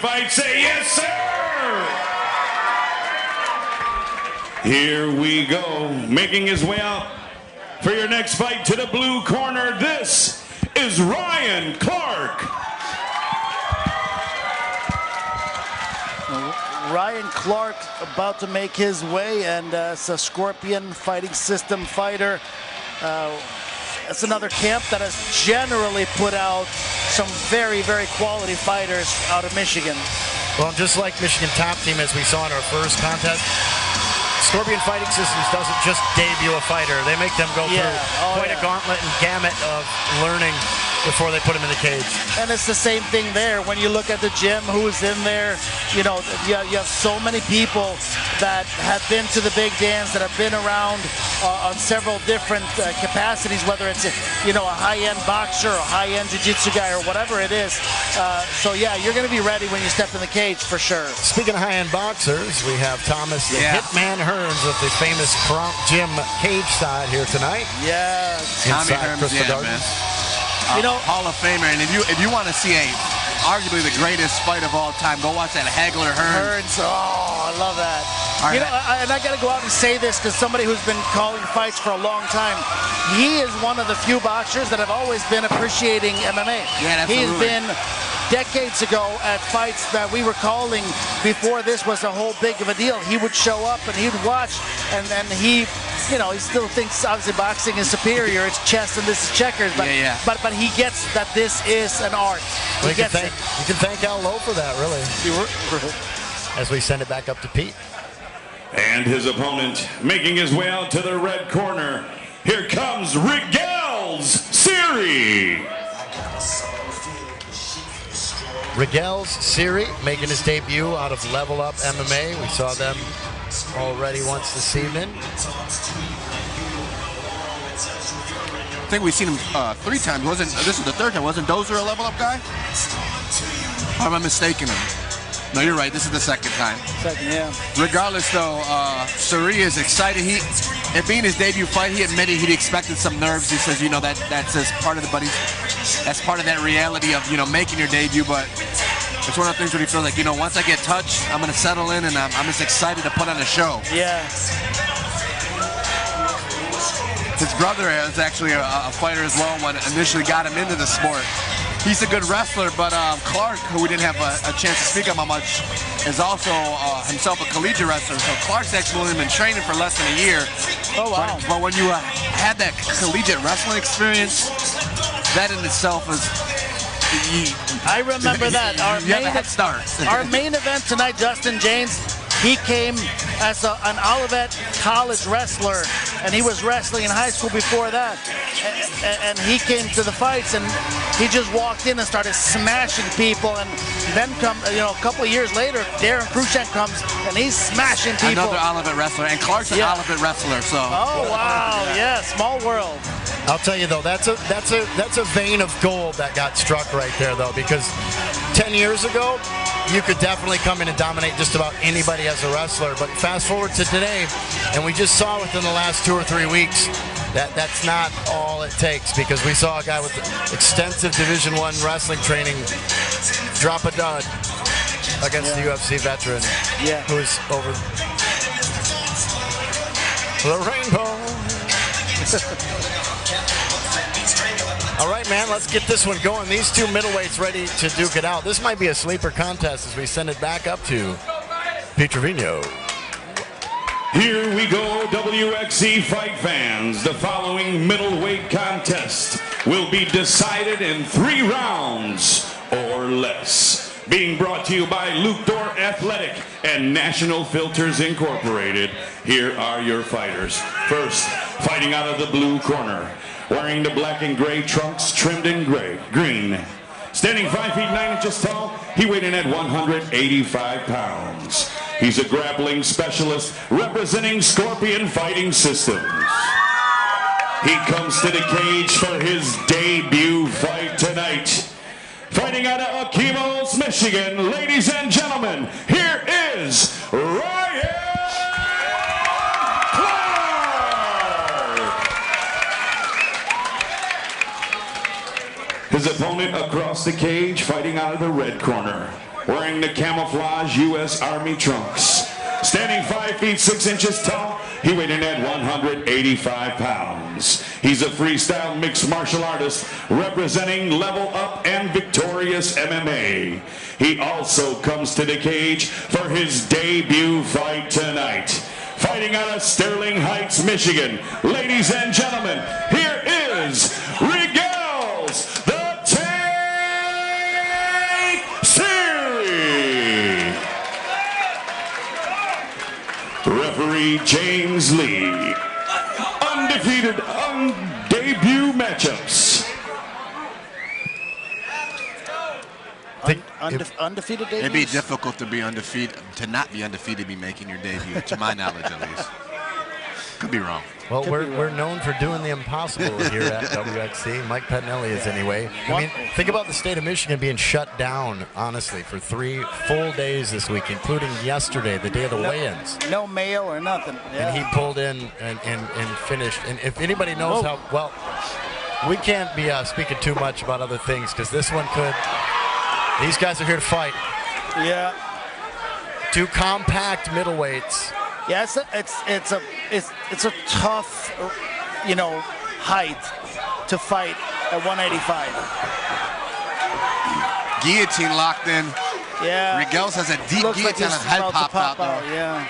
fight? Say yes, sir! Here we go. Making his way out for your next fight to the blue corner, this is Ryan Clark. Ryan Clark about to make his way, and it's a Scorpion Fighting System fighter. It's another camp that has generally put out some very, very quality fighters out of Michigan. Well, just like Michigan top team, as we saw in our first contest, Scorpion Fighting Systems doesn't just debut a fighter. They make them go through quite a gauntlet and gamut of learning before they put him in the cage. And it's the same thing there. When you look at the gym, who's in there, you know, you have so many people that have been to the big dance, that have been around on several different capacities, whether it's, you know, a high-end boxer, or a high-end jiu-jitsu guy, or whatever it is. So, yeah, you're going to be ready when you step in the cage, for sure. Speaking of high-end boxers, we have Thomas the Hitman Hearns with the famous Crump Gym cage side here tonight. Yeah. Tommy Hearns, man. You know, Hall of Famer, and if you want to see arguably the greatest fight of all time, go watch that Hagler-Hearns. Oh, I love that. You know, and I got to go out and say this because somebody who's been calling fights for a long time, he is one of the few boxers that have always been appreciating MMA. Yeah, absolutely. He's been decades ago at fights that we were calling before this was a whole big of a deal. He would show up and he'd watch, and then he, you know, he still thinks obviously boxing is superior. It's chess and this is checkers, but but he gets that this is an art. Well, you can thank Al Lowe for that, really. As we send it back up to Pete. And his opponent making his way out to the red corner. Here comes Rrigels, Ceri. Rrigels, Ceri making his debut out of Level Up MMA. We saw them already once this evening. I think we've seen him 3 times. This is the 3rd time? Wasn't Dozer a Level Up guy? Or am I mistaken him? No, you're right. This is the 2nd time. Second, yeah. Regardless, though, Ceri is excited. It being his debut fight, he admitted he'd expected some nerves. He says, you know, that's just part of that's part of that reality of, you know, making your debut. But it's one of the things where he feels like, you know, once I get touched, I'm going to settle in, and I'm just excited to put on a show. Yeah. His brother is actually a fighter as well, when initially got him into the sport. He's a good wrestler, but Clark, who we didn't have a chance to speak about much, is also himself a collegiate wrestler. So Clark's actually only been training for less than a year. Oh, wow. But when you had that collegiate wrestling experience, that in itself is... I remember that. You have a head start. Our main event tonight, Justin James, he came as an Olivet College wrestler, and he was wrestling in high school before that. And he came to the fights, and he just walked in and started smashing people. And then a couple of years later, Darren Cruikshank comes, and he's smashing people. Another Olivet wrestler, and Clark's an Olivet wrestler. So. Oh wow, yeah, small world. I'll tell you though, that's a vein of gold that got struck right there though, because 10 years ago, you could definitely come in and dominate just about anybody as a wrestler. But fast forward to today, and we just saw within the last 2 or 3 weeks that that's not all it takes, because we saw a guy with extensive Division I wrestling training drop a dud against the UFC veteran who's over the rainbow. All right, man, let's get this one going. These two middleweights ready to duke it out. This might be a sleeper contest as we send it back up to Pete Trevino. Here we go, WXC fight fans. The following middleweight contest will be decided in 3 rounds or less. Being brought to you by Luke Dorr Athletic and National Filters Incorporated. Here are your fighters. First, fighting out of the blue corner, wearing the black and gray trunks trimmed in green. Standing 5 feet 9 inches tall, he weighed in at 185 pounds. He's a grappling specialist representing Scorpion Fighting Systems. He comes to the cage for his debut fight tonight. Fighting out of Okemos, Michigan, ladies and gentlemen, here is Ryan Clark. His opponent across the cage, fighting out of the red corner, wearing the camouflage U.S. Army trunks. Standing 5 feet 6 inches tall, he weighed in at 185 pounds. He's a freestyle mixed martial artist representing Level Up and Victorious MMA. He also comes to the cage for his debut fight tonight. Fighting out of Sterling Heights, Michigan, ladies and gentlemen, here is Rrigels, the Tank Ceri. Referee James Lee. Undefeated debut matchups. Undefeated debuts? It'd be difficult to be undefeated, to not be undefeated, be making your debut, to my knowledge at least. Could be wrong. Well, we're known for doing the impossible here at WXC. Mike Pettinelli is anyway. I mean, think about the state of Michigan being shut down, honestly, for 3 full days this week, including yesterday, the day of the weigh-ins. No mail or nothing. Yeah. And he pulled in and finished. And if anybody knows how, well, we can't be speaking too much about other things because this one could. These guys are here to fight. Yeah. 2 compact middleweights. Yeah, it's a tough, height to fight at 185. Guillotine locked in. Yeah. Rrigels has a deep Looks like guillotine, he's his head about to popped out pop there. Yeah.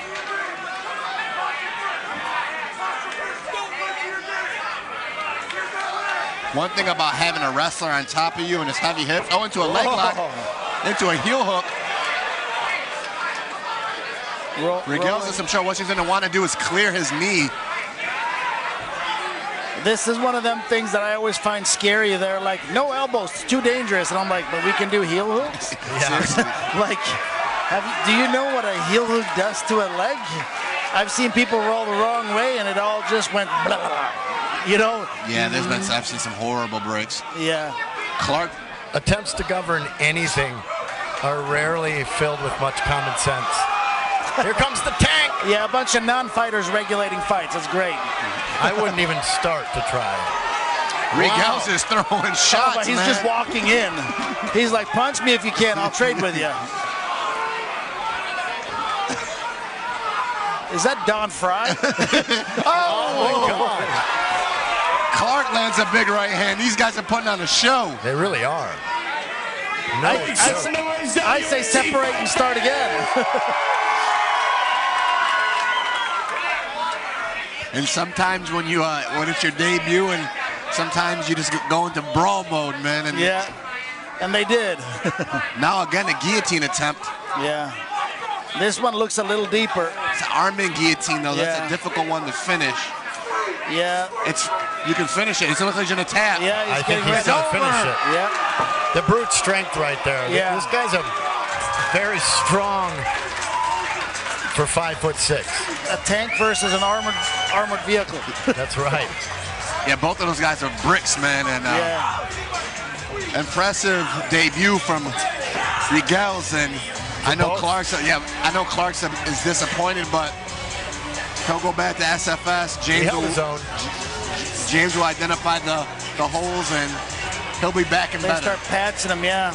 One thing about having a wrestler on top of you and his heavy hips, into a leg lock, into a heel hook. Rrigels, I'm sure what he's going to want to do is clear his knee. This is one of them things that I always find scary. They're like, no elbows, it's too dangerous. And I'm like, but we can do heel hooks? Seriously. Like, do you know what a heel hook does to a leg? I've seen people roll the wrong way and it all just went blah, blah. Yeah, I've seen some horrible breaks. Yeah. Clark. Attempts to govern anything are rarely filled with much common sense. Here comes the tank. Yeah, a bunch of non-fighters regulating fights. That's great. I wouldn't even start to try. Rrigels is throwing shots, but he's man. just walking in. He's like, punch me if you can. I'll trade with you. Is that Don Fry? Oh, my God. Clark lands a big right hand. These guys are putting on a show. They really are. I say separate and start again. And sometimes when it's your debut, and sometimes you just go into brawl mode, man. And yeah, and they did. Now again, a guillotine attempt. Yeah. This one looks a little deeper. It's an arm-in guillotine, though. That's a difficult one to finish. Yeah. You can finish it. It looks like he's gonna tap. Yeah, I think he's gonna finish it. Yeah. The brute strength right there. Yeah. This guy's a very strong for 5'6". A tank versus an armored vehicle. That's right. Yeah, both of those guys are bricks, man. And impressive debut from Rrigels, and I know Clarkson. Yeah, I know Clarkson is disappointed, but he'll go back to SFS. James will identify the holes, and he'll be back in better. They start patching him, yeah.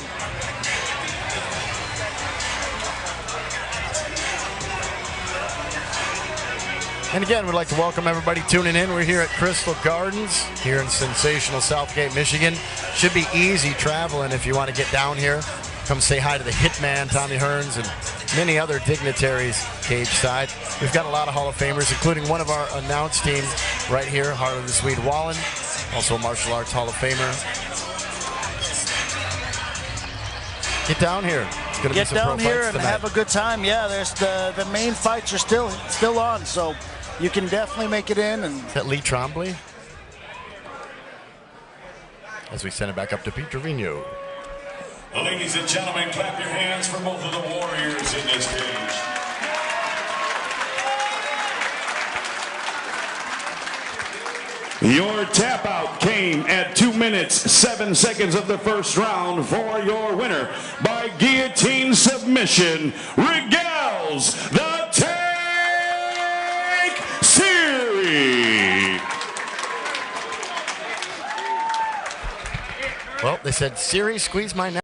And again, we'd like to welcome everybody tuning in. We're here at Crystal Gardens here in sensational Southgate, Michigan. Should be easy traveling if you want to get down here. Come say hi to the Hitman, Tommy Hearns, and many other dignitaries cage side. We've got a lot of Hall of Famers, including one of our announced team right here, Harlan the Swede Wallen, also a martial arts Hall of Famer. Get down here. It's gonna Get be some down pro here fights and tonight. have a good time. Yeah, there's the main fights are still on, so you can definitely make it in. And is that Lee Trombley? As we send it back up to Pete Trevino. Well, ladies and gentlemen, clap your hands for both of the warriors in this cage. Your tap out came at 2 minutes, 7 seconds of the first round for your winner by guillotine submission, Rrigels, the Tank Ceri. Well, they said, Ceri, squeeze my neck.